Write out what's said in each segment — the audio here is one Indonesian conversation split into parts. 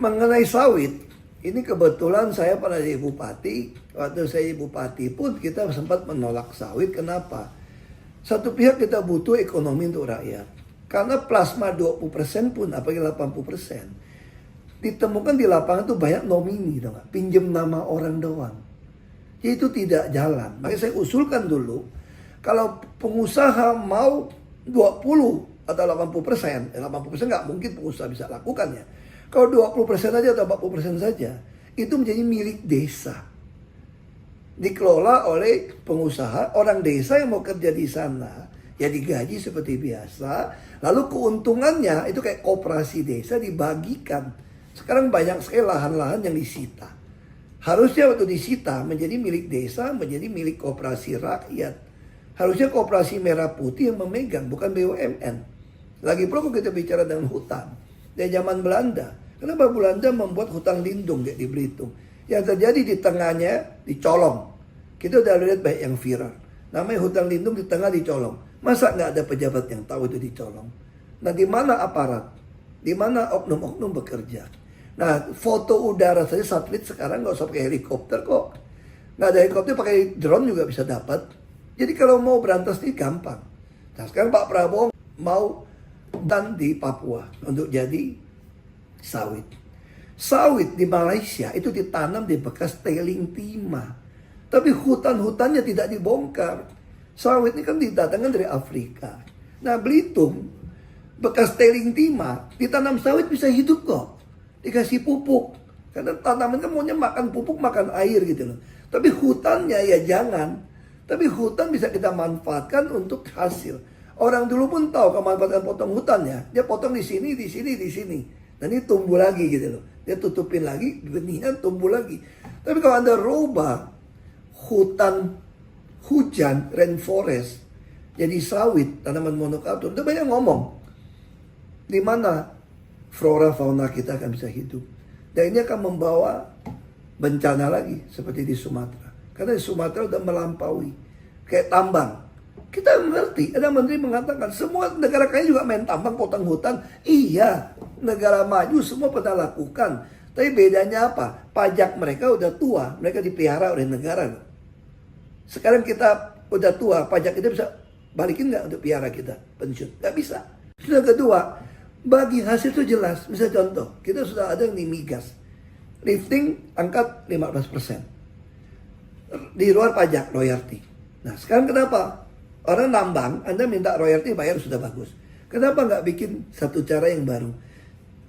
Mengenai sawit, ini kebetulan saya pernah jadi bupati. Waktu saya jadi bupati pun kita sempat menolak sawit. Kenapa? Satu pihak kita butuh ekonomi untuk rakyat. Karena plasma 20% pun, apalagi 80%, ditemukan di lapangan tuh banyak nomini, pinjam nama orang doang. Itu tidak jalan. Makanya saya usulkan dulu, kalau pengusaha mau 20 atau 80%, 80% nggak mungkin pengusaha bisa lakukan ya. Kalau 20% aja atau 40% saja, itu menjadi milik desa. Dikelola oleh pengusaha, orang desa yang mau kerja di sana, ya digaji seperti biasa. Lalu keuntungannya itu kayak koperasi desa dibagikan. Sekarang banyak sekali lahan-lahan yang disita. Harusnya waktu disita menjadi milik desa, menjadi milik koperasi rakyat. Harusnya koperasi merah putih yang memegang, bukan BUMN. Lagi pula kalau kita bicara dengan hutan. Dari zaman Belanda. Kenapa Belanda membuat hutan lindung di Belitung? Yang terjadi di tengahnya dicolong. Kita udah lihat banyak yang viral. Namanya hutan lindung di tengah dicolong. Masa nggak ada pejabat yang tahu itu dicolong? Nah, di mana aparat? Di mana oknum-oknum bekerja? Nah, foto udara saja satelit sekarang nggak usah pakai helikopter kok. Nggak ada helikopter, pakai drone juga bisa dapat. Jadi kalau mau berantas ini gampang. Nah, sekarang Pak Prabowo mau hutan di Papua untuk jadi sawit. Sawit di Malaysia itu ditanam di bekas tailing timah. Tapi hutan-hutannya tidak dibongkar. Sawit ini kan didatangkan dari Afrika. Nah, Belitung, bekas tailing timah, ditanam sawit bisa hidup kok. Dikasih pupuk. Karena tanaman kan maunya makan pupuk, makan air gitu loh. Tapi hutannya ya jangan. Tapi hutan bisa kita manfaatkan untuk hasil. Orang dulu pun tahu kalau manfaatkan potong hutannya. Dia potong di sini, di sini, di sini. Dan ini tumbuh lagi gitu loh. Dia tutupin lagi, benihnya tumbuh lagi. Tapi kalau Anda rubah hutan hujan, rainforest, jadi sawit, tanaman monokultur, udah banyak ngomong. Di mana flora fauna kita akan bisa hidup. Dan ini akan membawa bencana lagi, seperti di Sumatera. Karena di Sumatera udah melampaui. Kayak tambang. Kita mengerti, ada menteri mengatakan semua negara kaya juga main tambang, potong hutan. Iya, negara maju semua pernah lakukan. Tapi bedanya apa? Pajak mereka udah tua, mereka dipelihara oleh negara. Sekarang kita udah tua, pajak kita bisa balikin nggak untuk pelihara kita pensiun? Nggak bisa. Sudah kedua, bagi hasil itu jelas. Misalnya contoh, kita sudah ada yang di migas. Lifting angkat 15%. Di luar pajak, royalti. Nah, sekarang kenapa? Orang nambang, Anda minta royalti bayar sudah bagus. Kenapa nggak bikin satu cara yang baru?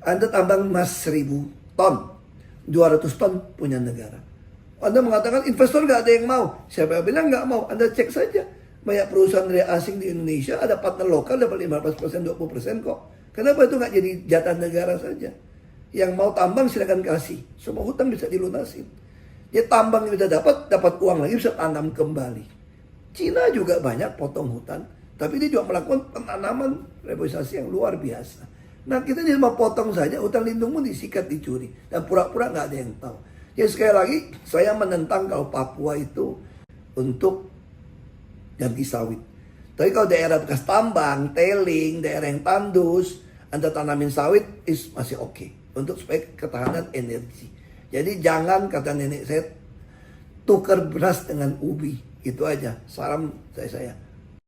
Anda tambang emas 1000 ton, 200 ton punya negara. Anda mengatakan investor nggak ada yang mau. Siapa yang bilang nggak mau? Anda cek saja. Banyak perusahaan dari asing di Indonesia, ada partner lokal dapat 15%, 20% kok. Kenapa itu nggak jadi jatah negara saja? Yang mau tambang silakan kasih. Semua hutang bisa dilunasin. Dia tambang yang bisa dapat uang lagi, bisa tanam kembali. Cina juga banyak potong hutan, tapi dia juga melakukan penanaman reforestasi yang luar biasa. Nah, kita cuma potong saja, hutan lindung pun disikat, dicuri, dan pura-pura nggak ada yang tahu. Jadi sekali lagi, saya menentang kalau Papua itu untuk ganti sawit. Tapi kalau daerah bekas tambang, tailing, daerah yang tandus, Anda tanamin sawit, masih oke. Untuk supaya ketahanan energi. Jadi jangan, kata nenek saya, tukar beras dengan ubi. Itu aja, salam dari saya.